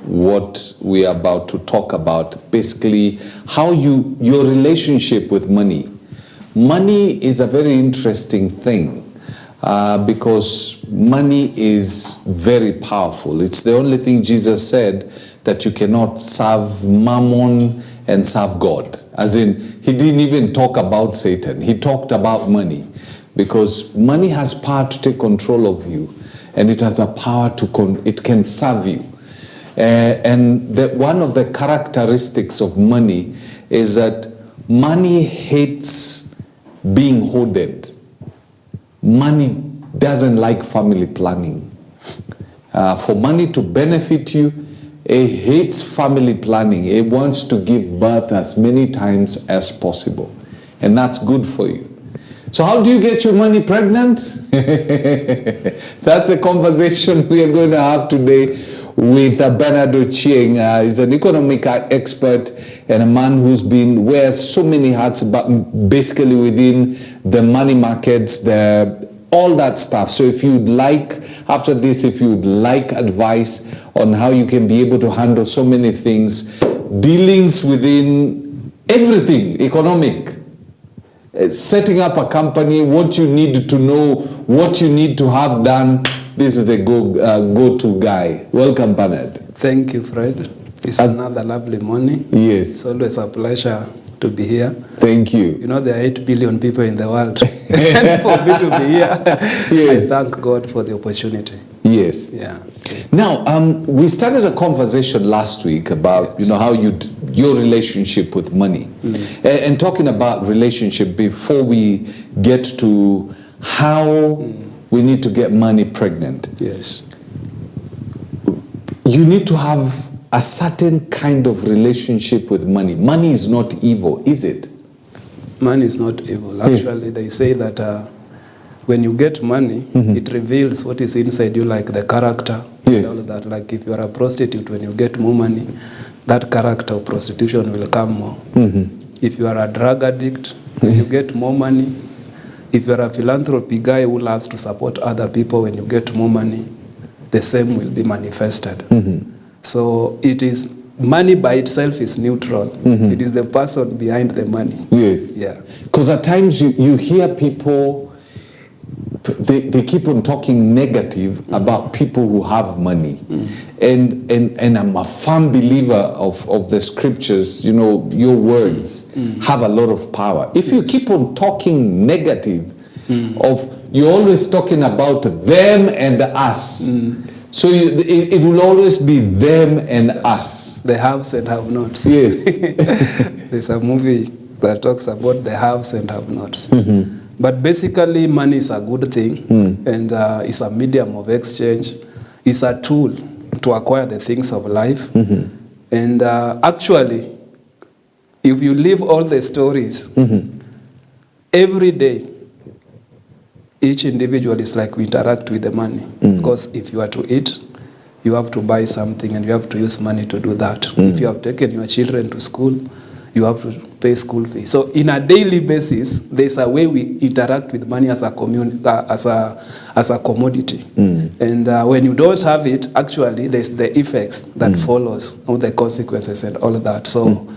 what we are about to talk about. Basically, how your relationship with money. Money is a very interesting thing because money is very powerful. It's the only thing Jesus said that you cannot serve mammon and serve God. As in, he didn't even talk about Satan. He talked about money because money has power to take control of you, and it has a power to it can serve you. And one of the characteristics of money is that money hates being hoarded. Money doesn't like family planning. For money to benefit you, it hates family planning. It wants to give birth as many times as possible. And that's good for you. So how do you get your money pregnant? That's a conversation we are going to have today with Bernard Ochieng. He's an economic expert and a man who's wears so many hats, but basically within the money markets, all that stuff. So if you'd like, after this, if you'd like advice on how you can be able to handle so many things, dealings within everything, economic, setting up a company, what you need to know, what you need to have done, this is the go-to guy. Welcome, Bernard. Thank you, Fred. It's another lovely morning. Yes. It's always a pleasure to be here. Thank you. You know, there are 8 billion people in the world. And for me to be here, yes. I thank God for the opportunity. Yes. Yeah. Now, we started a conversation last week about, yes, how your relationship with money. And talking about relationship before we get to how we need to get money pregnant. Yes. You need to have a certain kind of relationship with money. Money is not evil, is it? Money is not evil. Actually, yes, they say that when you get money, it reveals what is inside you, like the character. Yes. All that. Like if you are a prostitute, when you get more money, that character of prostitution will come more. If you are a drug addict, when you get more money, if you are a philanthropy guy who loves to support other people, when you get more money, the same will be manifested. So it is, money by itself is neutral. It is the person behind the money. Yes. Yeah. Because at times you hear people, they keep on talking negative about people who have money. And I'm a firm believer of the scriptures. You know, your words have a lot of power. If you keep on talking negative you're always talking about them and us. So it will always be them and us. The haves and have-nots. Yes. There's a movie that talks about the haves and have-nots. But basically, money is a good thing, and it's a medium of exchange. It's a tool to acquire the things of life. And actually, if you leave all the stories, every day, each individual is like we interact with the money. Because if you are to eat, you have to buy something and you have to use money to do that. If you have taken your children to school, you have to pay school fees. So in a daily basis, there's a way we interact with money as a as a commodity. And when you don't have it, actually there's the effects that follows, all the consequences and all of that. So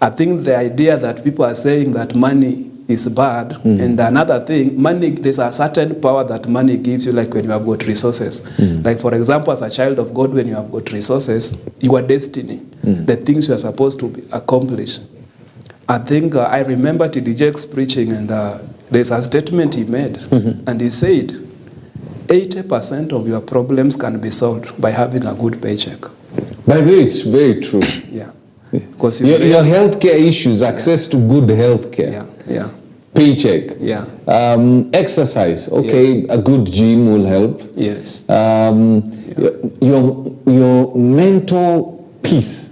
I think the idea that people are saying that money is bad, and another thing, money, there's a certain power that money gives you, like when you have got resources. Like for example, as a child of God, when you have got resources, your destiny, the things you are supposed to accomplish. I think I remember T.D. Jakes preaching, and there's a statement he made, and he said, 80% of your problems can be solved by having a good paycheck. By the way, it's very true. Yeah. Because your healthcare issues, access to good healthcare. Yeah. Paycheck. Yeah. Exercise. Okay, yes. A good gym will help. Yes. Your mental peace.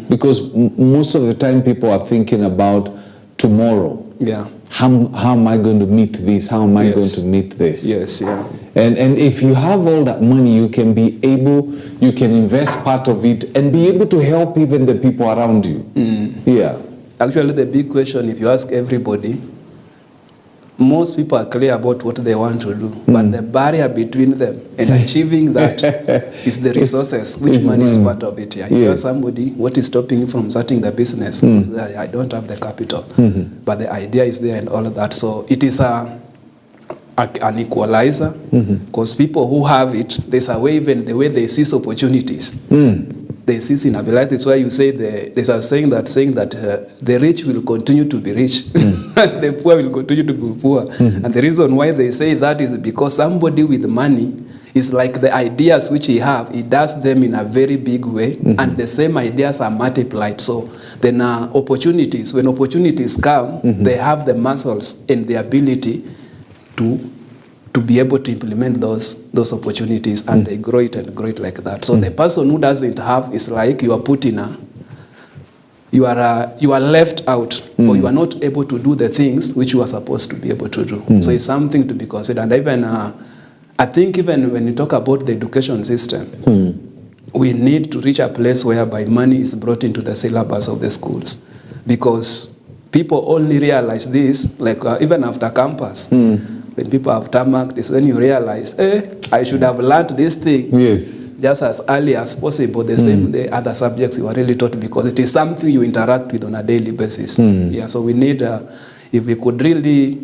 Because most of the time people are thinking about tomorrow. Yeah. How am I going to meet this? How am I going to meet this? Yes, yeah. And if you have all that money, you can invest part of it and be able to help even the people around you. Yeah. Actually, the big question, if you ask everybody, most people are clear about what they want to do, but the barrier between them and achieving that is the resources, which money is part of it. Yeah. If you are somebody, what is stopping you from starting the business? I don't have the capital, but the idea is there and all of that. So it is an equalizer, because people who have it, there's a way, even the way they seize opportunities. They seize in ability. That's why you say there's a saying that the rich will continue to be rich, and the poor will continue to be poor. And the reason why they say that is because somebody with money is like the ideas which he does them in a very big way, and the same ideas are multiplied. So then opportunities, when opportunities come, they have the muscles and the ability to be able to implement those opportunities, and they grow it and grow it like that. So the person who doesn't have is like you are put in you are left out, or you are not able to do the things which you are supposed to be able to do. So it's something to be considered. And even I think even when you talk about the education system, we need to reach a place whereby money is brought into the syllabus of the schools, because people only realize this like even after campus. When people have tarmac, is when you realize, I should have learned this thing just as early as possible, the same day other subjects you are really taught, because it is something you interact with on a daily basis. Yeah, so we need, if we could really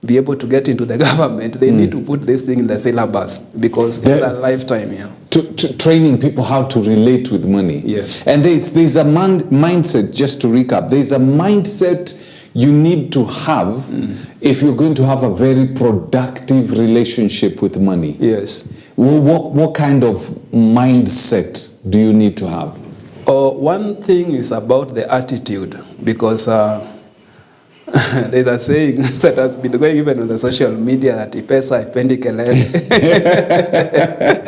be able to get into the government, they need to put this thing in the syllabus, because it's a lifetime. Yeah. To training people how to relate with money. Yes. And there's a mindset, just to recap, there's a mindset you need to have if you're going to have a very productive relationship with money. Yes. What kind of mindset do you need to have? One thing is about the attitude, because there's a saying that has been going even on the social media that pesa haipendi kelele.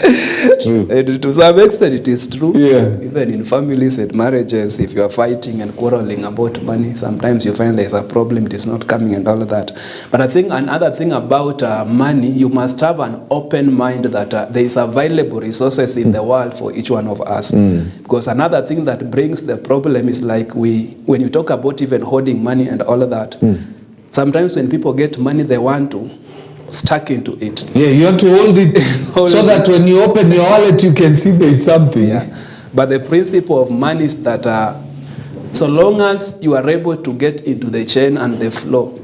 It's true. And to some extent it is true. Yeah. Even in families and marriages, if you are fighting and quarreling about money, sometimes you find there's a problem, it is not coming and all of that. But I think another thing about money, you must have an open mind that there is available resources in the world for each one of us. Because another thing that brings the problem is like when you talk about even hoarding money and all of that, sometimes when people get money, they want to stuck into it. Yeah, you have to hold it so that when you open your wallet, you can see there is something. Yeah. But the principle of money is that so long as you are able to get into the chain and the flow,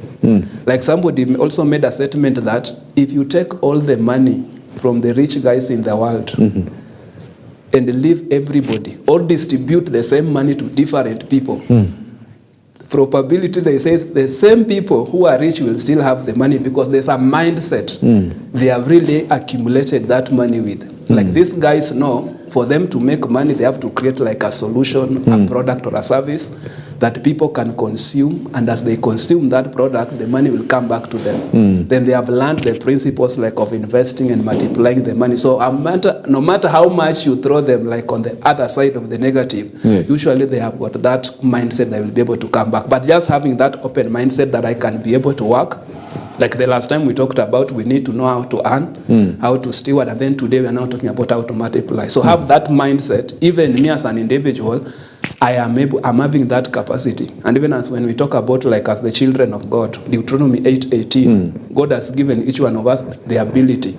like somebody also made a statement that if you take all the money from the rich guys in the world and leave everybody, or distribute the same money to different people, probability, they say the same people who are rich will still have the money, because there's a mindset they have really accumulated that money with. Like these guys know, for them to make money, they have to create like a solution, a product or a service that people can consume, and as they consume that product, the money will come back to them. Then they have learned the principles like of investing and multiplying the money. So no matter how much you throw them like on the other side of the negative, usually they have got that mindset they will be able to come back. But just having that open mindset that I can be able to work, like the last time we talked about, we need to know how to earn, how to steward, and then today we are now talking about how to multiply. So have that mindset. Even me as an individual, I'm having that capacity. And even as when we talk about like as the children of God, Deuteronomy 8:18, God has given each one of us the ability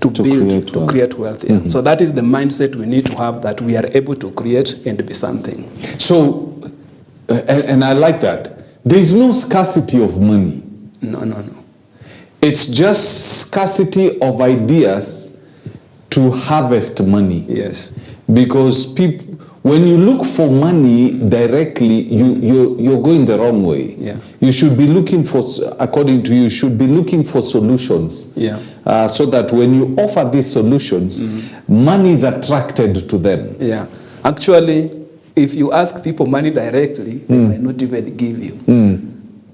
to build, to create wealth. Yeah. So that is the mindset we need to have, that we are able to create and be something. So, and I like that. There is no scarcity of money. No. It's just scarcity of ideas to harvest money. Yes. Because people, when you look for money directly, you're going the wrong way. Yeah. You should be looking for, according to you, should be looking for solutions. Yeah. So that when you offer these solutions, money is attracted to them. Yeah. Actually, if you ask people money directly, they might not even give you.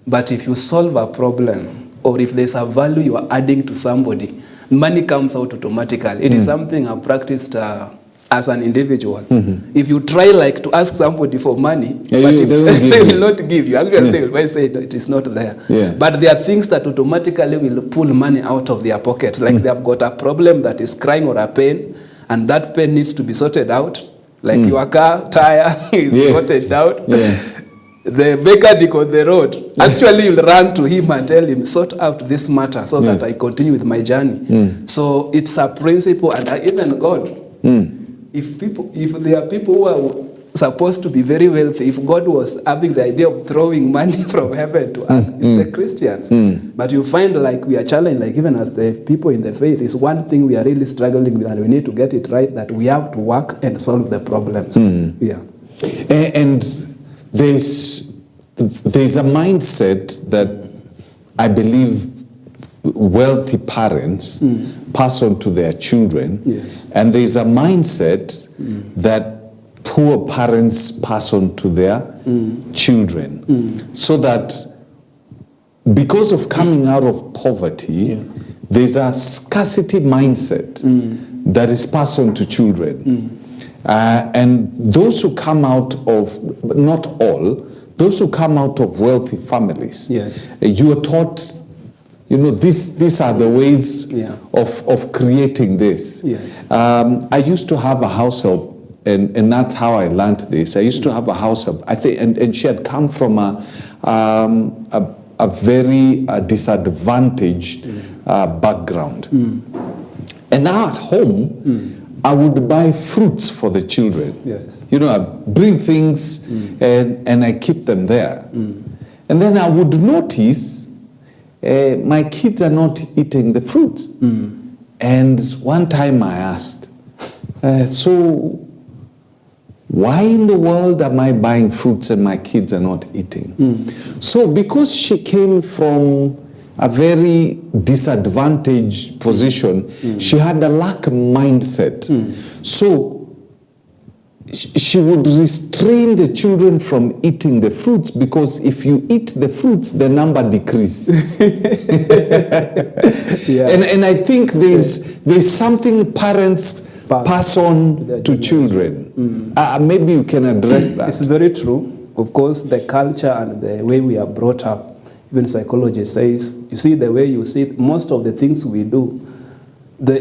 But if you solve a problem, or if there's a value you are adding to somebody, money comes out automatically. It is something I've practiced as an individual. If you try like to ask somebody for money, but they will not give you. Actually, they will say no, it is not there. Yeah. But there are things that automatically will pull money out of their pocket. Like they have got a problem that is crying, or a pain, and that pain needs to be sorted out. Like your car tire is sorted out. Yeah. the mechanic on the road, actually you'll run to him and tell him, sort out this matter so that I continue with my journey. So it's a principle, and even God, if there are people who are supposed to be very wealthy, if God was having the idea of throwing money from heaven to earth, it's the Christians. But you find like we are challenged, like even as the people in the faith, is one thing we are really struggling with, and we need to get it right, that we have to work and solve the problems. Yeah. And there's a mindset that I believe wealthy parents pass on to their children, and there's a mindset that poor parents pass on to their children. So that because of coming out of poverty, there's a scarcity mindset that is passed on to children. And those who come out of, not all, those who come out of wealthy families, you are taught, you know, these are the ways of creating this. I used to have a house help, and that's how I learned this. I used to have a house help, I think, and she had come from a very disadvantaged background. And now at home, I would buy fruits for the children. You know, I bring things and I keep them there. And then I would notice my kids are not eating the fruits. And one time I asked, so why in the world am I buying fruits and my kids are not eating? So because she came from a very disadvantaged position, she had a lack mindset. So she would restrain the children from eating the fruits, because if you eat the fruits, the number decreases. And I think there's something parents pass on to children. Maybe you can address that. It's very true. Of course, the culture and the way we are brought up, even psychology says, you see, the way you see it, most of the things we do,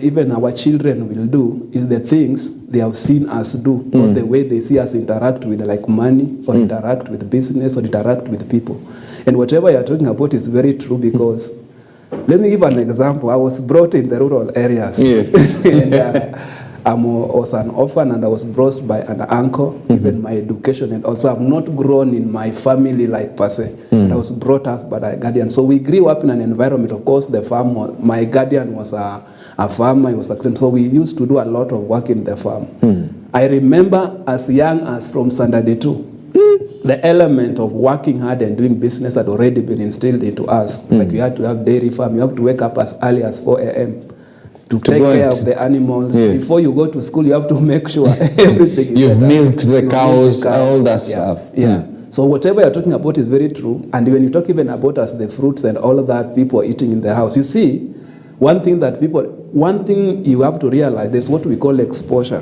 even our children will do, is the things they have seen us do, or the way they see us interact with like money, or interact with business, or interact with people. And whatever you're talking about is very true, because let me give an example. I was brought in the rural areas. And, I was an orphan, and I was brought by an uncle, even my education, and also I've not grown in my family like per se. I was brought up by a guardian. So we grew up in an environment, of course, the farm, my guardian was a farmer, he was a cleaner. So we used to do a lot of work in the farm. I remember as young as from Standard 2, the element of working hard and doing business had already been instilled into us. Like we had to have dairy farm, you have to wake up as early as 4 a.m. to take care of the animals. Before you go to school, you have to make sure everything is You've milked the cows, all that stuff. So whatever you're talking about is very true. And when you talk even about us, the fruits and all of that people are eating in the house, you see, one thing you have to realize, there's what we call exposure.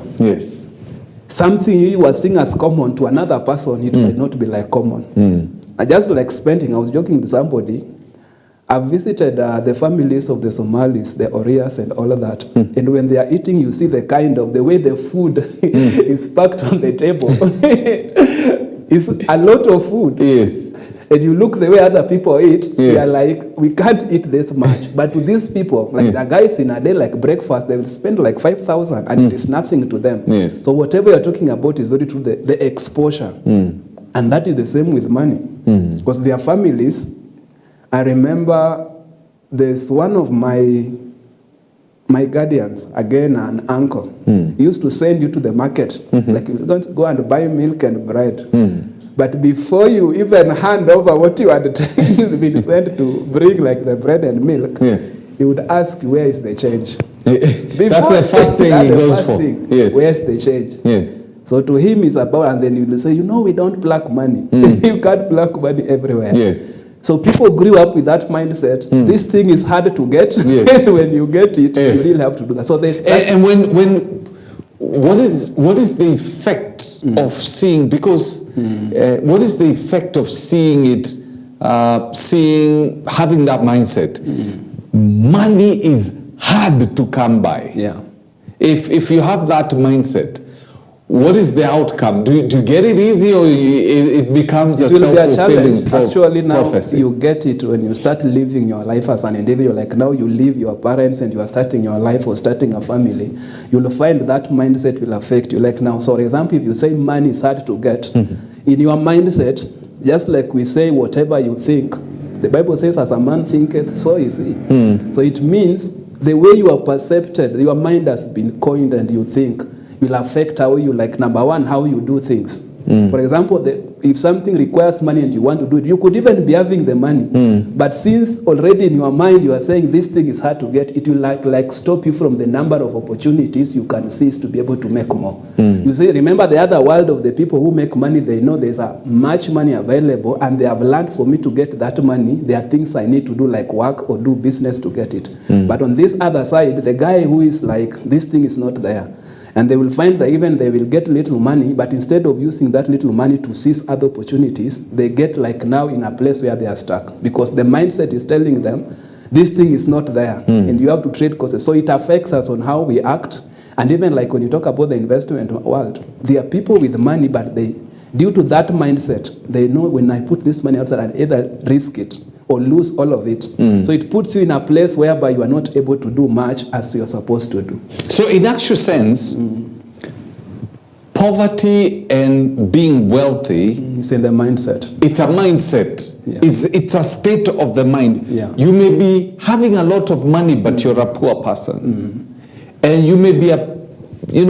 Something you are seeing as common to another person, it might not be like common. I just like spending, I was joking with somebody, I've visited the families of the Somalis, the Orias and all of that. And when they are eating, you see the way the food is packed on the table. It's a lot of food. And you look the way other people eat, they are like, we can't eat this much. But to these people, like the guys in a day, like breakfast, they will spend like 5,000 and it is nothing to them. So whatever you're talking about is very true, the exposure. And that is the same with money. Because their families, I remember there's one of my guardians, again an uncle, he used to send you to the market, like you're going to go and buy milk and bread. But before you even hand over what you had been sent to bring, like the bread and milk, he would ask, where is the change? That's the first thing he goes for. Where's the change? So to him it's about, and then you will say, you know, we don't pluck money. You can't pluck money everywhere. So people grew up with that mindset. This thing is hard to get. When you get it, you really have to do that. So there's and what is the effect of seeing? Because what is the effect of seeing it? Having that mindset. Money is hard to come by. If you have that mindset, what is the outcome? Do you get it easy, or it becomes a It will be a self-fulfilling challenge. Actually, now prophecy? you get it when you start living your life as an individual. Like now you leave your parents and you are starting your life or starting a family. You'll find that mindset will affect you. Like now, so for example, if you say money is hard to get, in your mindset, just like we say, whatever you think, the Bible says, as a man thinketh, so is he. So it means the way you are perceived, your mind has been coined and you think, will affect how you, like, number one, how you do things. For example, if something requires money and you want to do it, you could even be having the money. But since already in your mind you are saying this thing is hard to get, it will like stop you from the number of opportunities you can seize to be able to make more. You see, remember the other world of the people who make money, they know there's a much money available and they have learned, for me to get that money, there are things I need to do, like work or do business to get it. But on this other side, the guy who is like, this thing is not there. And they will find that even they will get little money, but instead of using that little money to seize other opportunities, they get like now in a place where they are stuck. Because the mindset is telling them, this thing is not there, and you have to trade courses. So it affects us on how we act. And even like when you talk about the investment world, there are people with money, but they, due to that mindset, they know when I put this money outside, I either risk it or lose all of it. So it puts you in a place whereby you are not able to do much as you're supposed to do. So in actual sense, poverty and being wealthy, It's in the mindset. it's a mindset. Yeah. It's a state of the mind. Yeah. You may be having a lot of money, but you're a poor person. And you may be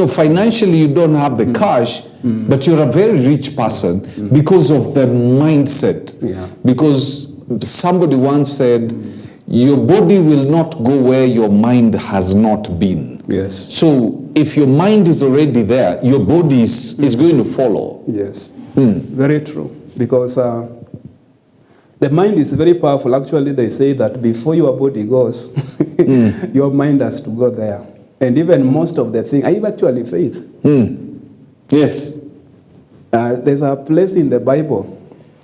financially you don't have the cash, but you're a very rich person because of the mindset. Yeah. Because somebody once said, your body will not go where your mind has not been. Yes. So if your mind is already there, your body is going to follow. Yes. Very true. Because the mind is very powerful. Actually, they say that before your body goes, your mind has to go there. And even most of the things, I have actually faith. Yes. There's a place in the Bible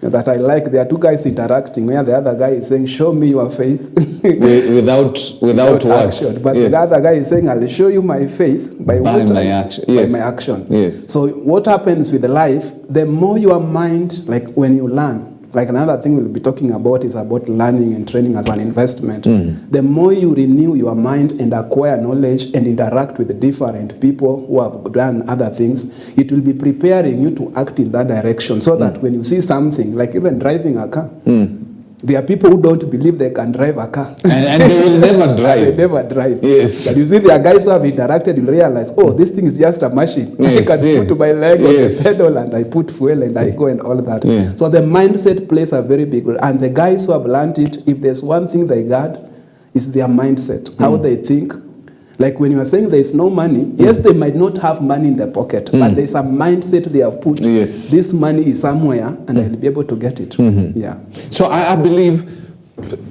that I like. There are two guys interacting where the other guy is saying, show me your faith. without words. Action. But Yes. the other guy is saying, I'll show you my faith by my action. Yes. By my action. Yes. So what happens with life, the more your mind, like when you learn, like another thing we'll be talking about is about learning and training as an investment. The more you renew your mind and acquire knowledge and interact with different people who have done other things, it will be preparing you to act in that direction, so that when you see something, like even driving a car, there are people who don't believe they can drive a car. And they will never drive. They never drive. Yes. But you see, there are guys who have interacted, you realize, oh, this thing is just a machine. Yes, I can yes. put my leg Yes. on the pedal and I put fuel and I go and all that. Yeah. So the mindset plays a very big role. And the guys who have learned it, if there's one thing they got, is their mindset, how they think. Like when you are saying there is no money, yes, they might not have money in their pocket, but there's a mindset they have put. Yes. This money is somewhere and I'll be able to get it. Yeah. So I believe,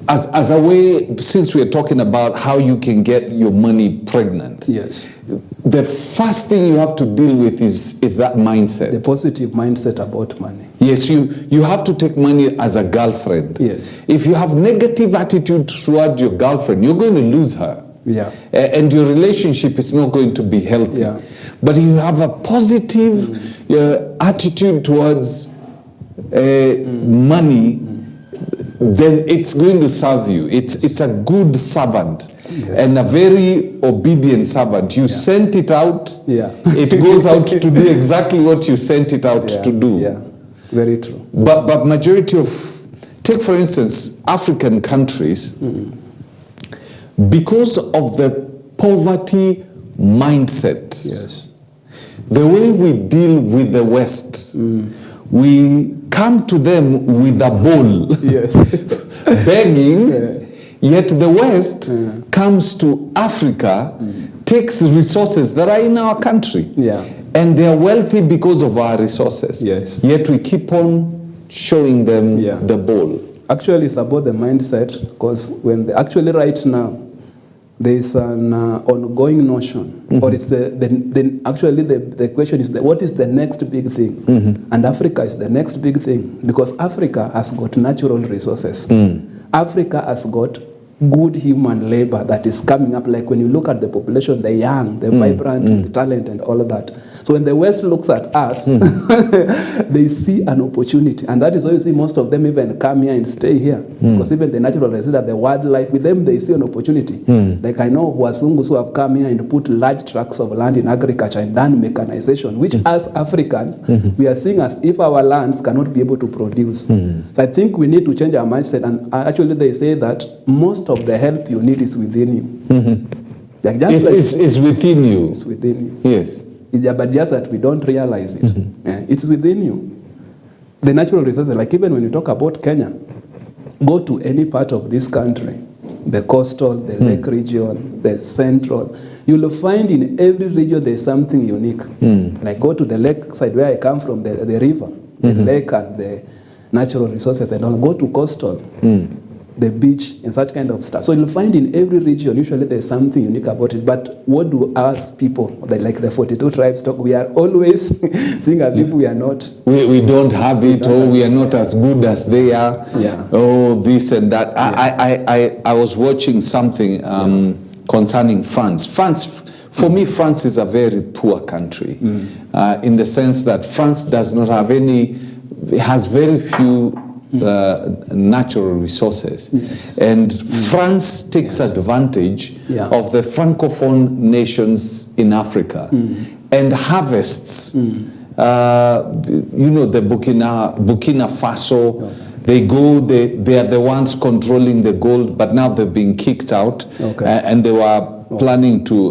as a way, since we're talking about how you can get your money pregnant, Yes. the first thing you have to deal with is that mindset. The positive mindset about money. Yes, you have to take money as a girlfriend. Yes. If you have negative attitude toward your girlfriend, you're going to lose her. Yeah. And your relationship is not going to be healthy. Yeah. But you have a positive attitude towards money, then it's going to serve you. It's a good servant. Yes. And a very obedient servant. You sent it out, Yeah. it goes out to do exactly what you sent it out to do. Yeah, very true. But majority of, take for instance, African countries, because of the poverty mindset, Yes. the way we deal with the West, we come to them with a bowl, Yes. begging, yet the West comes to Africa, takes resources that are in our country, Yeah. and they are wealthy because of our resources. Yes. Yet we keep on showing them Yeah. the bowl. Actually, it's about the mindset, because actually right now, there is an ongoing notion, or it's actually the question is what is the next big thing? And Africa is the next big thing, because Africa has got natural resources. Africa has got good human labor that is coming up. Like when you look at the population, the young, the vibrant, the talent and all of that. So when the West looks at us, they see an opportunity. And that is why you see most of them even come here and stay here. Because even the natural resident, the wildlife, with them they see an opportunity. Like I know Wasungus who have come here and put large tracts of land in agriculture and done mechanization, which as Africans, we are seeing as if our lands cannot be able to produce. So I think we need to change our mindset. And actually they say that most of the help you need is within you. Like it's within you. It's within you. Yes. But just that we don't realize it. Yeah, it's within you. The natural resources, like even when you talk about Kenya, go to any part of this country, the coastal, the lake region, the central, you'll find in every region there's something unique. Like go to the lake side where I come from, the river, the lake and the natural resources and all. Go to coastal, the beach and such kind of stuff. So you'll find in every region, usually there's something unique about it. But what do us people, like the 42 tribes talk, we are always seeing as if we are not. We don't have it, or we are not as good as they are. Yeah. Oh, this and that. I was watching something concerning France. For me, France is a very poor country in the sense that France does not have has very few natural resources. Yes. And France takes advantage of the Francophone nations in Africa and harvests, you know, the Burkina Faso. They go, they are the ones controlling the gold, but now they've been kicked out, and they were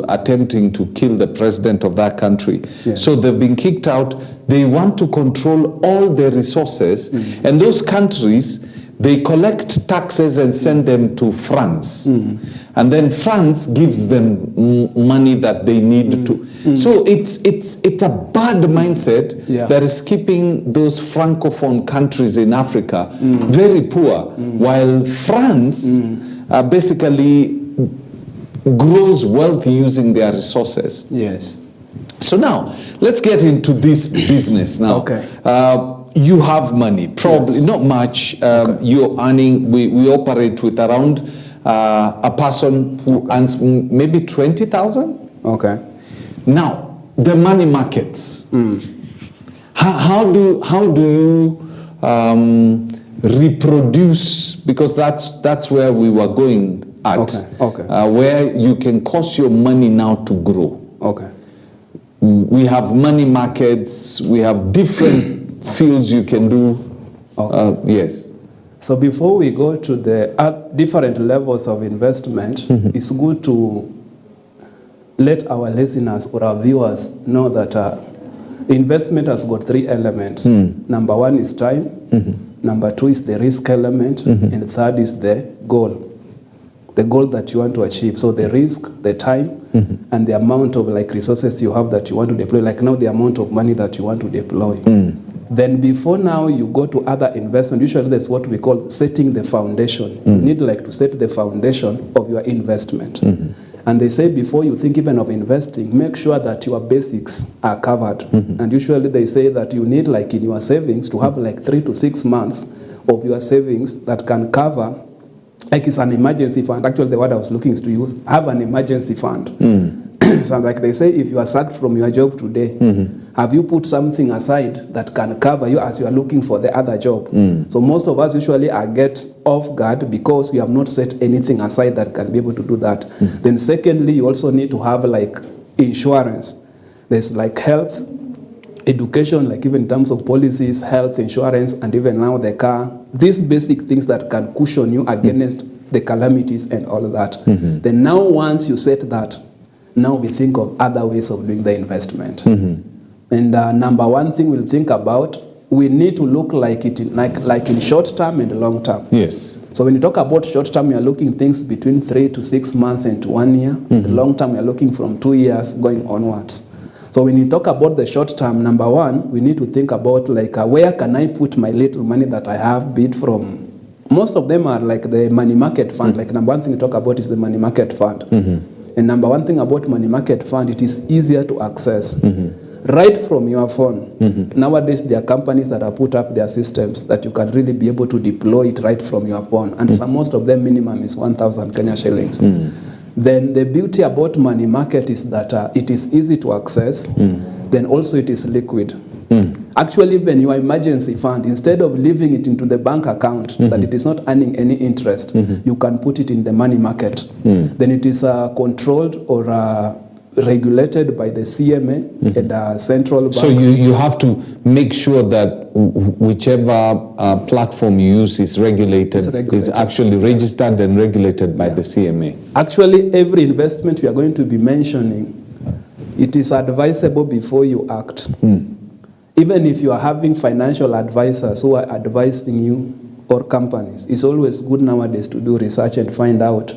attempting to kill the president of that country. Yes. So they've been kicked out. They want to control all the resources, and those countries, they collect taxes and send them to France. And then France gives them money that they need to. So it's a bad mindset that is keeping those Francophone countries in Africa very poor, while France basically grows wealth using their resources. Yes. So now, let's get into this business now. You have money, probably not much. You're earning, we operate with around a person who earns maybe 20,000. Okay. Now, the money markets. How do you reproduce? Because that's where we were going at. Where you can cause your money now to grow. We have money markets. We have different fields you can do. Yes. So before we go to the different levels of investment, it's good to let our listeners or our viewers know that investment has got three elements. Number one is time. Number two is the risk element. And third is the goal. The goal that you want to achieve. So the risk, the time, and the amount of resources you have that you want to deploy. Like now the amount of money that you want to deploy. Then before now you go to other investment, usually that's what we call setting the foundation. You need to set the foundation of your investment. And they say before you think even of investing, make sure that your basics are covered. And usually they say that you need in your savings to have 3 to 6 months of your savings that can cover, it's an emergency fund. Actually the word I was looking is to use, have an emergency fund. So they say if you are sacked from your job today, have you put something aside that can cover you as you are looking for the other job? So most of us usually get off guard because we have not set anything aside that can be able to do that. Then secondly, you also need to have insurance. There's health, education, even in terms of policies, health, insurance, and even now the car. These basic things that can cushion you against the calamities and all of that. Then now once you set that, now we think of other ways of doing the investment. And number one thing we'll think about, we need to look in short term and long term. Yes. So when you talk about short term, you're looking things between 3 to 6 months and to 1 year. And long term, you're looking from 2 years going onwards. So when you talk about the short term, number one, we need to think about where can I put my little money that I have, be it from, most of them are the money market fund. Number one thing we talk about is the money market fund. And number one thing about money market fund, it is easier to access. Right from your phone. Nowadays, there are companies that have put up their systems that you can really be able to deploy it right from your phone. And most of them minimum is 1,000 Kenya shillings. Then the beauty about money market is that it is easy to access. then also it is liquid. Actually, even your emergency fund, instead of leaving it into the bank account that it is not earning any interest, you can put it in the money market. Then it is controlled or regulated by the CMA and central bank. So you have to make sure that whichever platform you use is regulated, is actually registered and regulated by the CMA. Actually, every investment we are going to be mentioning, it is advisable before you act. Even if you are having financial advisors who are advising you or companies, it's always good nowadays to do research and find out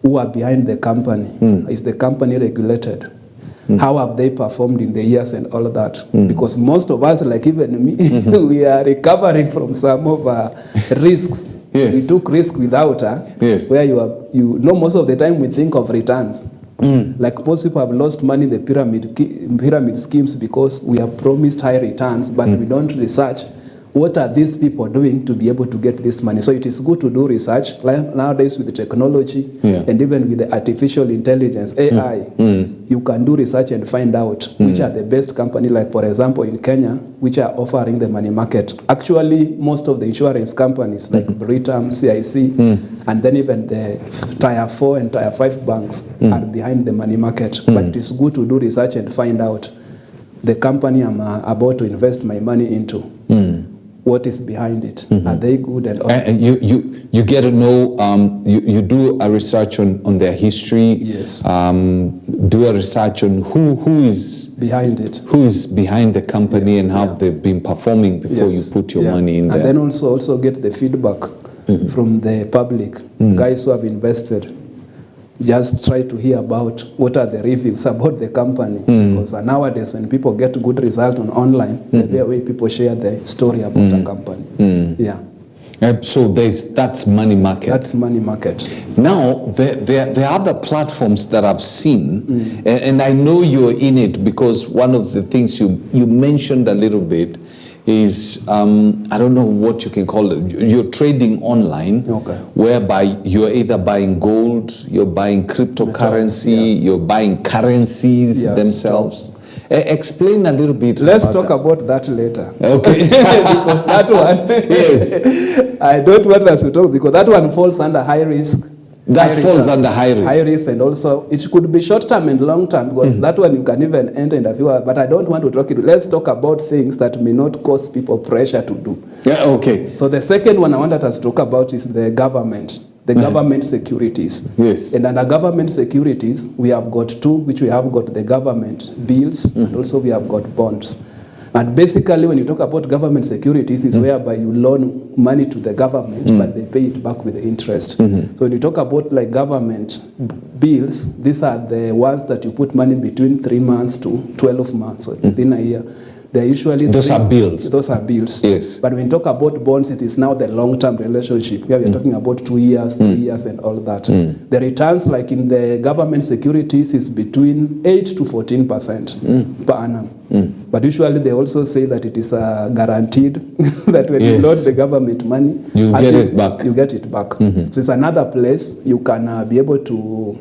who are behind the company. Is the company regulated? How have they performed in the years and all of that? Because most of us, like even me, we are recovering from some of our risks. We took risk without where you know, most of the time we think of returns. Like most people have lost money in the pyramid schemes because we have promised high returns, but we don't research what are these people doing to be able to get this money. So it is good to do research. Like nowadays with the technology and even with the artificial intelligence, AI, you can do research and find out which are the best company, like for example in Kenya, which are offering the money market. Actually, most of the insurance companies like Britam, CIC, and then even the Tier 4 and Tier 5 banks are behind the money market. But it is good to do research and find out the company I'm about to invest my money into. What is behind it? Are they good? And you get to know, you do a research on their history. Yes. Do a research on who is behind it. Who is behind the company and how they've been performing before you put your money in there. And then also get the feedback from the public, guys who have invested. Just try to hear about what are the reviews about the company. Because nowadays when people get good result on online, the way people share the story about a company. So that's money market. That's money market. Now, there are other platforms that I've seen, and I know you're in it because one of the things you mentioned a little bit is, I don't know what you can call it, you're trading online, whereby you're either buying gold, you're buying cryptocurrency, you're buying currencies themselves. Explain a little bit. Let's talk about that later. Okay. Because that one, I don't want us to talk, because that one falls under high risk. That falls under high risk. High risk, and also it could be short term and long term, because that one you can even enter in a few hours. But I don't want to talk it. Let's talk about things that may not cause people pressure to do. Okay. So the second one I wanted us to talk about is the government. The government securities. Yes. And under government securities, we have got two, which we have got the government bills, and also we have got bonds. And basically, when you talk about government securities, it's whereby you loan money to the government, but they pay it back with the interest. So when you talk about like government bills, these are the ones that you put money between 3 months to 12 months, so within a year. They're usually those are bills. Those are bills. Yes. But when you talk about bonds, it is now the long-term relationship. Here we're talking about 2 years, 3 years, and all that. The returns, like in the government securities, is between 8 to 14% per annum. But usually they also say that it is guaranteed that when you load the government money, you get it back. You get it back. So it's another place you can be able to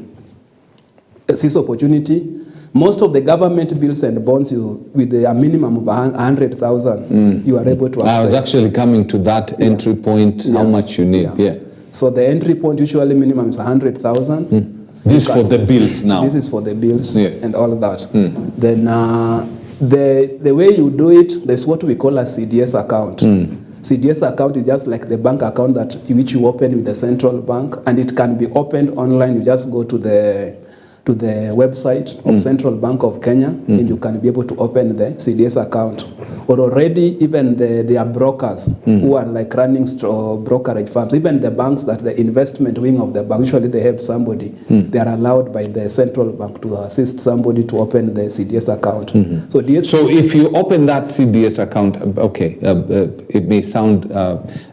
seize opportunity. Most of the government bills and bonds, with a minimum of 100,000, you are able to access. I was actually coming to that entry point, how much you need. So the entry point usually minimum is 100,000. This is for the bills now. This is for the bills and all of that. Then the way you do it, there's what we call a CDS account. CDS account is just like the bank account which you open with the central bank, and it can be opened online. You just go to the website of Central Bank of Kenya, and you can be able to open the CDS account. Or already even there are brokers who are like running brokerage firms. Even the banks, that the investment wing of the bank, usually they help somebody. They are allowed by the central bank to assist somebody to open the CDS account. So if you open that CDS account, it may sound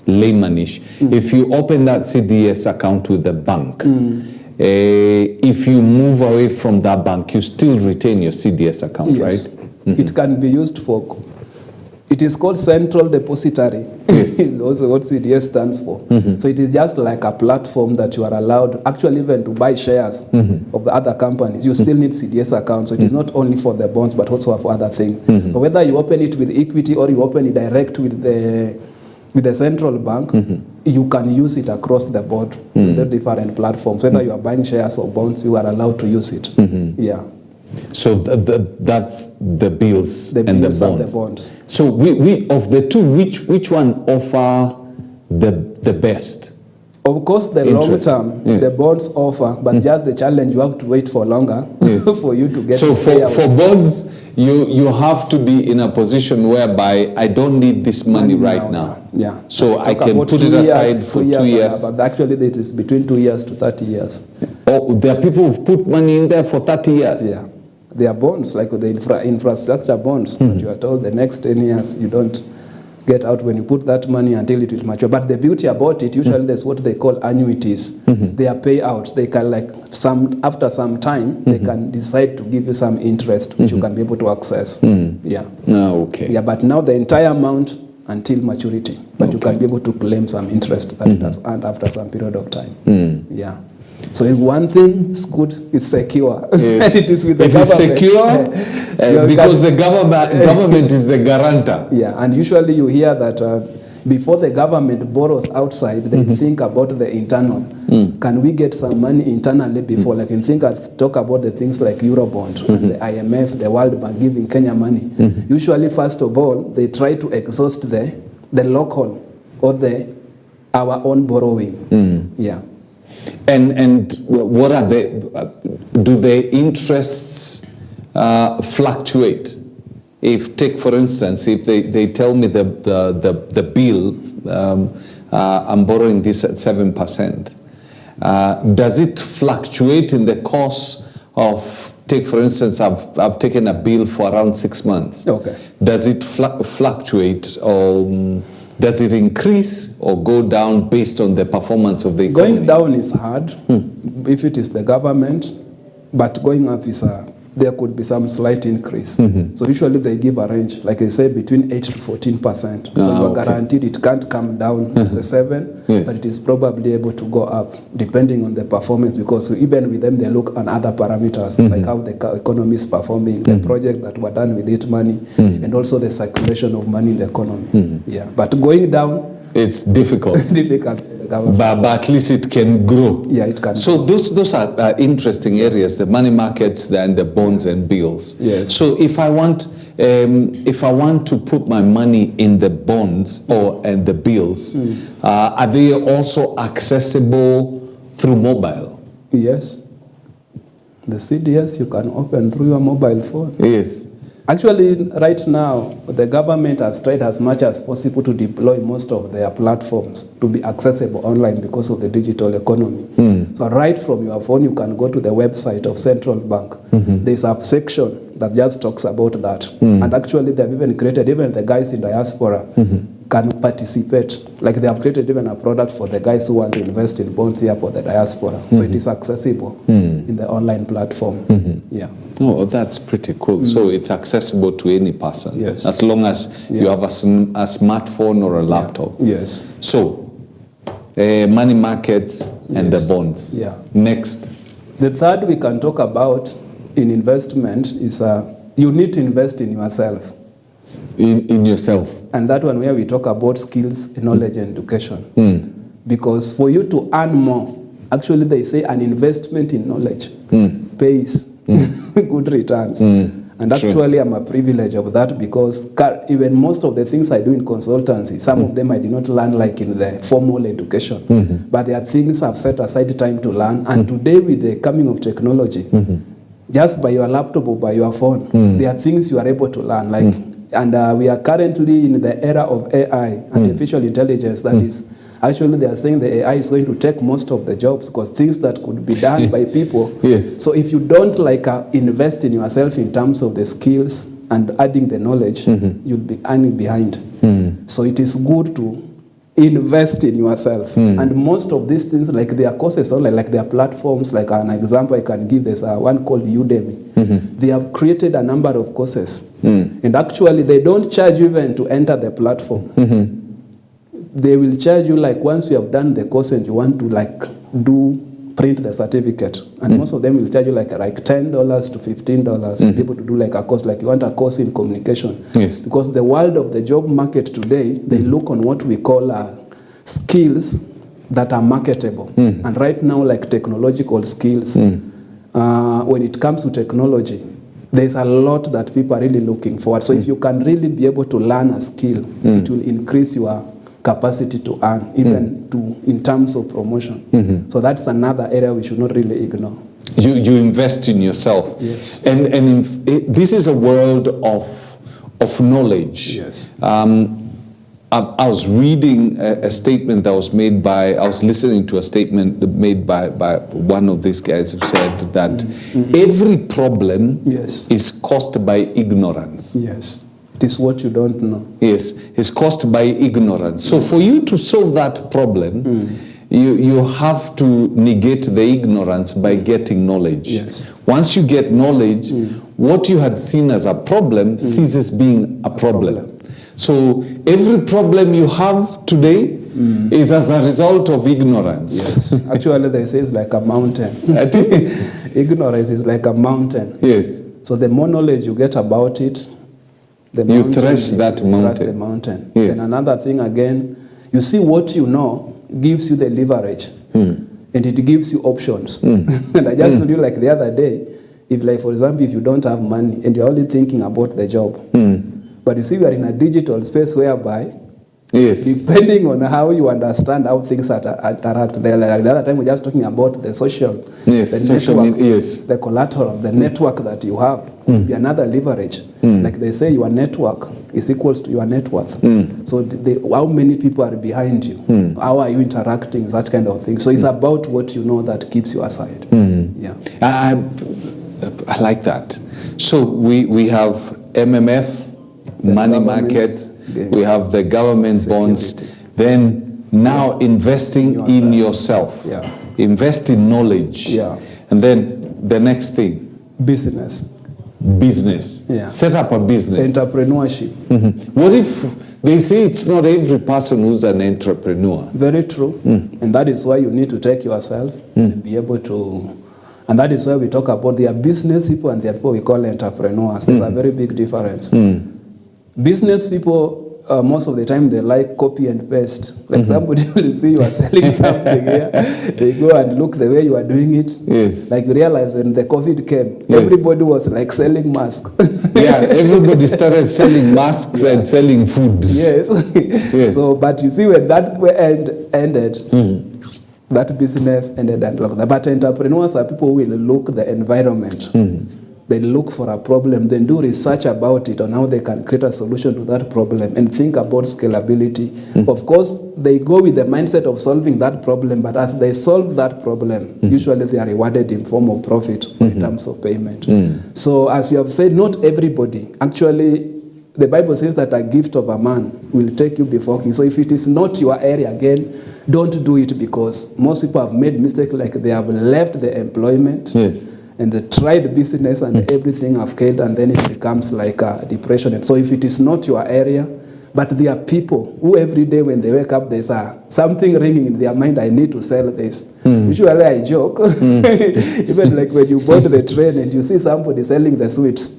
laymanish. If you open that CDS account with the bank, if you move away from that bank, you still retain your CDS account, right? It can be used for It is called Central Depository. Yes. Also what CDS stands for. So it is just like a platform that you are allowed, actually even to buy shares of the other companies. You still need CDS accounts. So it is not only for the bonds, but also for other things. So whether you open it with equity or you open it direct with the central bank, you can use it across the board with the different platforms. Whether you are buying shares or bonds, you are allowed to use it. Yeah. So that's the bills, The and, bills the and bonds. the bonds. So we of the two, which one offer the best? Of course, the long Interest. term, Yes. the bonds offer, but just the challenge, you have to wait for longer for you to get So the for payouts. bonds, you have to be in a position whereby I don't need this money right now. Yeah. So I Talk can about put 2 it years, aside for 2 years. But actually, it is between 2 years to 30 years. Oh, there are people who've put money in there for 30 years. Yeah. They are bonds, like the infrastructure bonds, that you are told the next 10 years you don't get out when you put that money until it will mature. But the beauty about it, usually there's what they call annuities. They are payouts. They can, like, after some time, they can decide to give you some interest, which you can be able to access. Yeah. Oh, okay. Yeah, but now the entire amount until maturity. But you can be able to claim some interest that it has earned after some period of time. Yeah. So if one thing is good, it's secure. Yes. It is with the It is government. secure because the government is the guarantor. Yeah, and usually you hear that before the government borrows outside, they think about the internal. Can we get some money internally before? Like, you talk about the things like Eurobond, the IMF, the World Bank giving Kenya money. Usually, first of all, they try to exhaust the local or our own borrowing. Yeah. And what are do the interests fluctuate? If, take for instance, if they tell me the bill, I'm borrowing this at 7%, does it fluctuate in the course of, take for instance, I've taken a bill for around 6 months. Okay. Does it fluctuate, or does it increase or go down based on the performance of the economy? Going down is hard if it is the government, but going up is there could be some slight increase. So usually they give a range, like I say, between 8 to 14%. So you are guaranteed it can't come down to the 7, but it is probably able to go up depending on the performance, because even with them they look on other parameters, like how the economy is performing, the project that were done with it money, and also the circulation of money in the economy. Yeah, but going down, it's difficult. difficult for the government. But at least it can grow. Yeah, it can. So those are interesting areas: the money markets and the bonds and bills. Yes. So if I want to put my money in the bonds and the bills, are they also accessible through mobile? Yes. The CDS you can open through your mobile phone. Yes. Actually, right now, the government has tried as much as possible to deploy most of their platforms to be accessible online because of the digital economy. So right from your phone, you can go to the website of Central Bank. There's a section that just talks about that. And actually, they've even created, even the guys in diaspora can participate. Like, they have created even a product for the guys who want to invest in bonds here for the diaspora. So it is accessible in the online platform. Yeah. Oh, that's pretty cool. So it's accessible to any person, Yes. as long as you have a smartphone or a laptop. Yes. So, money markets and the bonds. Yeah. Next. The third we can talk about in investment is you need to invest in yourself. In yourself. And that one where we talk about skills, knowledge, and education. Because for you to earn more, actually they say an investment in knowledge pays good returns. And actually I'm a privilege of that, because even most of the things I do in consultancy, some of them I did not learn like in the formal education. But there are things I've set aside time to learn. And today, with the coming of technology, just by your laptop or by your phone, there are things you are able to learn. Like, and we are currently in the era of AI, artificial intelligence, that is, actually they are saying the AI is going to take most of the jobs, because things that could be done by people. Yes. So if you don't invest in yourself in terms of the skills and adding the knowledge, you'll be earning behind. So it is good to invest in yourself. And most of these things, like their courses online, like their platforms, like an example I can give, there's one called Udemy. They have created a number of courses. And actually, they don't charge you even to enter the platform. They will charge you like once you have done the course and you want to like print the certificate. And most of them will charge you like $10 to $15 to be able to do like a course, like you want a course in communication. Yes. Because the world of the job market today, they look on what we call skills that are marketable. And right now, like technological skills, when it comes to technology, there's a lot that people are really looking for. So if you can really be able to learn a skill, it will increase your capacity to earn, even in terms of promotion. So that's another area we should not really ignore. You invest in yourself. Yes. And this is a world of knowledge. Yes. I was reading a statement that was made by, I was listening to a statement made by one of these guys who said that every problem is caused by ignorance. Yes. It is what you don't know. Yes, it's caused by ignorance. So for you to solve that problem, you have to negate the ignorance by getting knowledge. Yes. Once you get knowledge, what you had seen as a problem ceases being a problem. So every problem you have today is as a result of ignorance. Yes. Actually, they say it's like a mountain. Ignorance is like a mountain. Yes. So the more knowledge you get about it, you thresh that mountain. The mountain. Yes. And another thing again, you see what you know gives you the leverage. And it gives you options. And I just told you like the other day, if like for example, if you don't have money and you're only thinking about the job, but you see we are in a digital space whereby, depending on how you understand how things interact, the other time we're just talking about the social, the collateral, the network that you have, be another leverage. Like they say, your network is equals to your net worth. So how many people are behind you? How are you interacting? That kind of thing. So it's about what you know that keeps you aside. Yeah, I like that. So we have MMF, money markets, we have the government bonds, then now investing in yourself. Invest in knowledge. And then the next thing, business. Set up a business. Entrepreneurship. What if they say it's not every person who's an entrepreneur? Very true. And that is why you need to take yourself and be able to, and that is why we talk about there are business people and there are people we call entrepreneurs. There's a very big difference. Business people, most of the time they like copy and paste. Like somebody will see you are selling something here, they go and look the way you are doing it. Yes. Like you realize when the COVID came, everybody was like selling masks. Everybody started selling masks and selling foods. Yes. So, but you see when that ended, that business ended and locked. But entrepreneurs are people who will look the environment. They look for a problem, then do research about it on how they can create a solution to that problem and think about scalability. Of course, they go with the mindset of solving that problem, but as they solve that problem, usually they are rewarded in form of profit in terms of payment. So as you have said, not everybody. Actually, the Bible says that a gift of a man will take you before king. So if it is not your area, again, don't do it, because most people have made mistakes, like they have left the employment. And they tried business and everything have failed, and then it becomes like a depression. And so if it is not your area, but there are people who every day when they wake up, there's something ringing in their mind, I need to sell this. Usually I joke, even like when you board the train and you see somebody selling the sweets.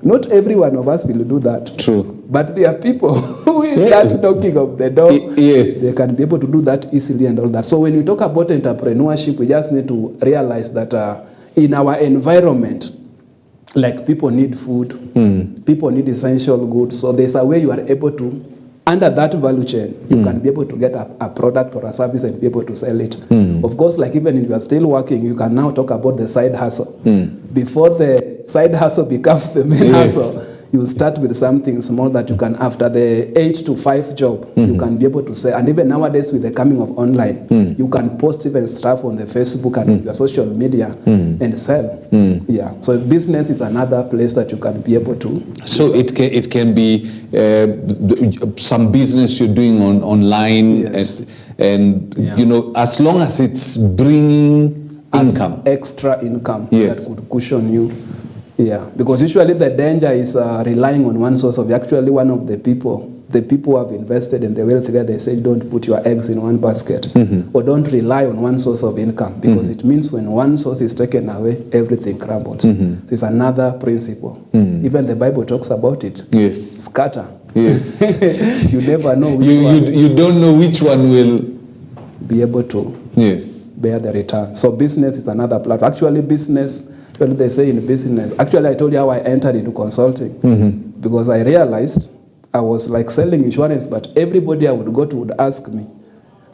Not every one of us will do that. True. But there are people who will start knocking on the door. They can be able to do that easily and all that. So when we talk about entrepreneurship, we just need to realize that in our environment, like people need food, people need essential goods. So there's a way you are able to, under that value chain, you can be able to get a product or a service and be able to sell it. Of course, like even if you are still working, you can now talk about the side hustle. Before the side hustle becomes the main hustle, You start with something small that you can, after the 8 to 5 job, you can be able to sell. And even nowadays with the coming of online, you can post even stuff on the Facebook and your social media and sell. Yeah. So business is another place that you can be able to. So it can be some business you're doing online, Yes. and Yeah. you know, as long as it's bringing income. Extra income Yes. that could cushion you. Yeah, because usually the danger is relying on one source of. Actually, one of the people who have invested in the wealth together, they say don't put your eggs in one basket, or don't rely on one source of income, because it means when one source is taken away, everything crumbles. So it's another principle. Even the Bible talks about it. Yes. Scatter. Yes. You never know which one you don't know which one will be able to bear the return. So business is another platform. Actually, business. Well, they say in business. Actually, I told you how I entered into consulting, because I realized I was like selling insurance, but everybody I would go to would ask me,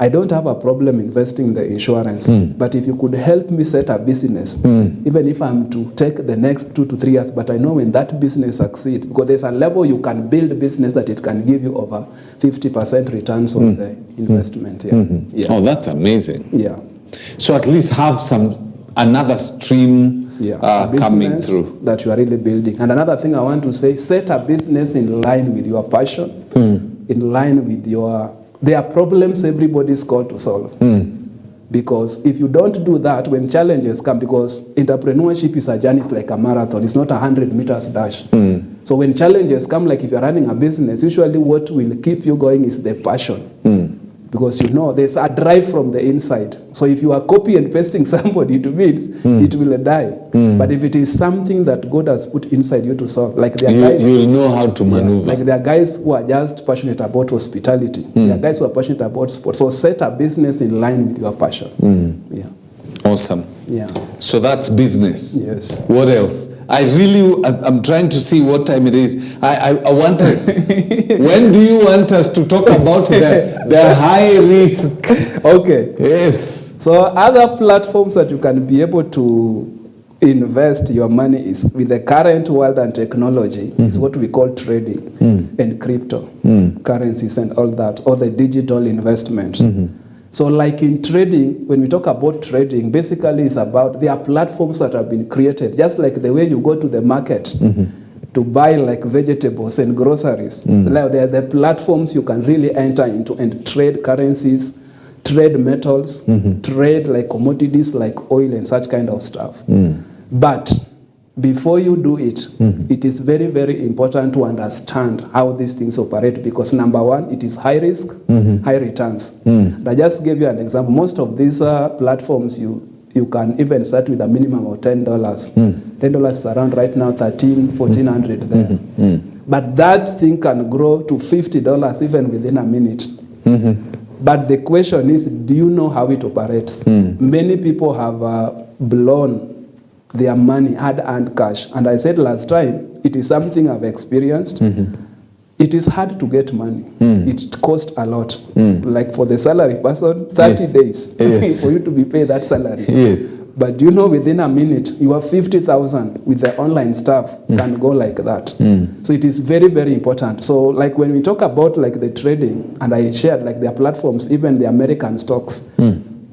I don't have a problem investing in the insurance, but if you could help me set a business, even if I'm to take the next 2 to 3 years, but I know when that business succeeds, because there's a level you can build a business that it can give you over 50% returns on the investment. Yeah. Oh, that's amazing. Yeah. So at least have another stream coming through that you are really building. And another thing I want to say, set a business in line with your passion, in line with your, there are problems everybody's called to solve. Because if you don't do that, when challenges come, because entrepreneurship is a journey, it's like a marathon, it's not a 100 meters dash. So when challenges come, like if you're running a business, usually what will keep you going is the passion. Because you know there's a drive from the inside. So if you are copy and pasting somebody, it means it will die. But if it is something that God has put inside you to solve, like there are guys, you will know how to maneuver. like there are guys who are just passionate about hospitality. There are guys who are passionate about sports. So set a business in line with your passion. Yeah. Awesome. Yeah. So that's business. Yes. What else? I'm trying to see what time it is. I want us, when do you want us to talk about the high risk? Okay. Yes. So other platforms that you can be able to invest your money is with the current world and technology is what we call trading and crypto currencies and all that, all the digital investments. So like in trading, when we talk about trading, basically it's about, there are platforms that have been created, just like the way you go to the market to buy like vegetables and groceries. Like there are the platforms you can really enter into and trade currencies, trade metals, trade like commodities like oil and such kind of stuff. But before you do it, it is very, very important to understand how these things operate, because number one, it is high risk, high returns. And I just gave you an example. Most of these platforms, you can even start with a minimum of $10. $10 is around right now $1,400 there. But that thing can grow to $50 even within a minute. But the question is, do you know how it operates? Many people have blown their money, hard-earned cash. And I said last time, it is something I've experienced. It is hard to get money. It costs a lot. Like for the salary person, 30 days for you to be paid that salary. But you know, within a minute, you have 50,000 with the online stuff can go like that. So it is very, very important. So like when we talk about like the trading, and I shared like their platforms, even the American stocks. And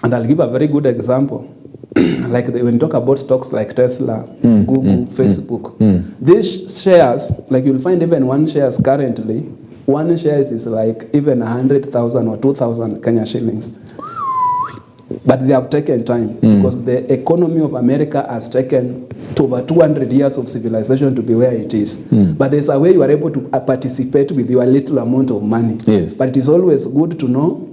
I'll give a very good example. Like when you talk about stocks like Tesla, Google, Facebook, these shares, like you'll find even one shares currently, one shares is like even 100,000 or 2,000 Kenya shillings. But they have taken time because the economy of America has taken to over 200 years of civilization to be where it is. But there's a way you are able to participate with your little amount of money. But it is always good to know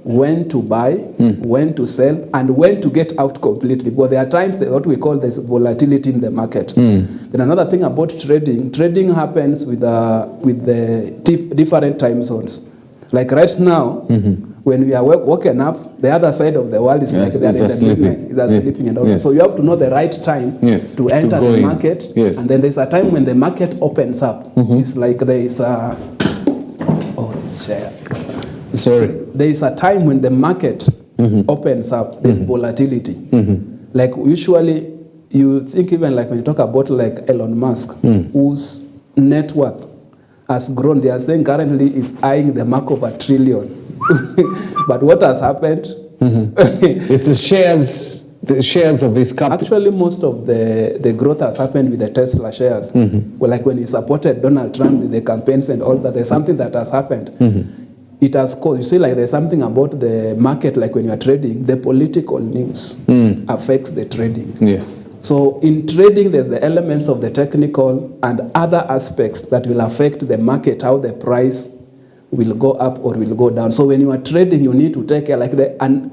when to buy, when to sell, and when to get out completely. Because there are times that what we call this volatility in the market. Then another thing about trading happens with the different time zones. Like right now, when we are woken up, the other side of the world is like they're sleeping. They're sleeping and all. So you have to know the right time to enter the market. And then there's a time when the market opens up. It's like there is a there is a time when the market opens up, there's volatility. Like usually you think even like when you talk about like Elon Musk, whose net worth has grown. They are saying currently is eyeing the mark of $1 trillion. But what has happened? It's the shares of his company. Actually, most of the growth has happened with the Tesla shares. Well, like when he supported Donald Trump with the campaigns and all that, there's something that has happened. It has caused, you see, like there's something about the market, like when you are trading, the political news affects the trading. Yes. So in trading, there's the elements of the technical and other aspects that will affect the market, how the price will go up or will go down. So when you are trading, you need to take care, like an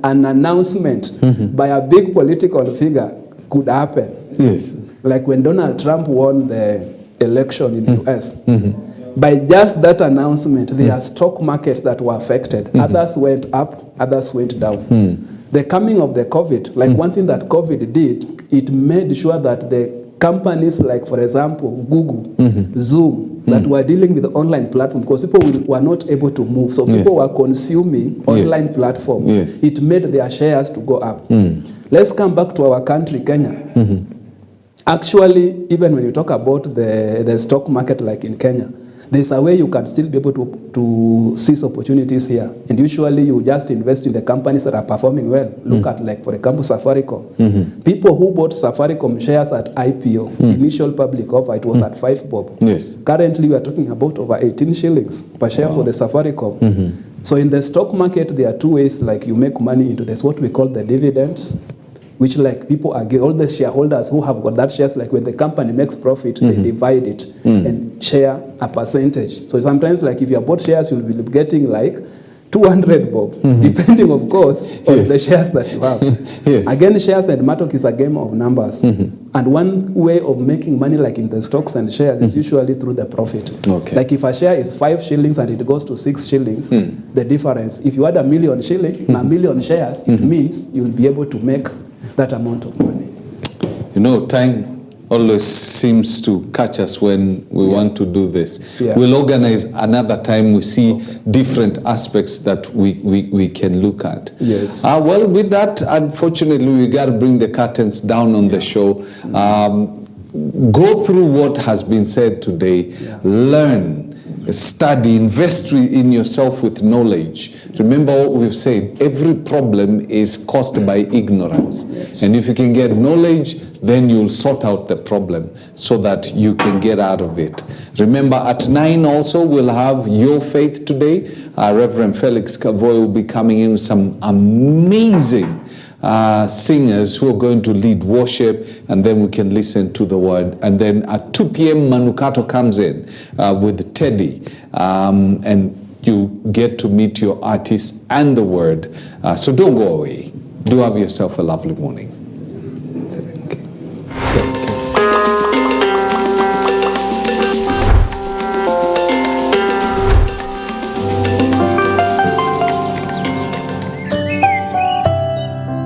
announcement by a big political figure could happen. Yes. Like when Donald Trump won the election in the US, by just that announcement, there are stock markets that were affected. Others went up, others went down. The coming of the COVID, like one thing that COVID did, it made sure that the companies like, for example, Google, Zoom, that were dealing with the online platform, because people were not able to move. So people were consuming online platform. It made their shares to go up. Let's come back to our country, Kenya. Actually, even when you talk about the stock market like in Kenya, there's a way you can still be able to seize opportunities here. And usually you just invest in the companies that are performing well. Look at, like, for example, Safaricom. People who bought Safaricom shares at IPO, initial public offer, it was at 5 bob. Yes. Currently, we are talking about over 18 shillings per share for the Safaricom. So in the stock market, there are two ways, like, you make money into this, what we call the dividends, which, like, people are all the shareholders who have got that shares, like when the company makes profit, they divide it and share a percentage. So sometimes, like, if you have bought shares, you'll be getting like 200 bob, depending, of course, on the shares that you have. Again, shares and market is a game of numbers. And one way of making money, like in the stocks and shares, is usually through the profit. Like if a share is 5 shillings and it goes to 6 shillings, the difference, if you had 1 million shillings, 1 million shares, it means you'll be able to make that amount of money. You know, time always seems to catch us when we want to do this. We'll organize another time. We see different aspects that we can look at. Well, with that, unfortunately, we got to bring the curtains down on the show. Go through what has been said today. Learn, study, invest in yourself with knowledge. Remember what we've said, every problem is caused by ignorance. And if you can get knowledge, then you'll sort out the problem so that you can get out of it. Remember, at 9 also, we'll have Your Faith today. Reverend Felix Kavoy will be coming in with some amazing singers who are going to lead worship, and then we can listen to the word. And then at 2 p.m. Manukato comes in with Teddy, and you get to meet your artist and the word. So don't go away. Do have yourself a lovely morning.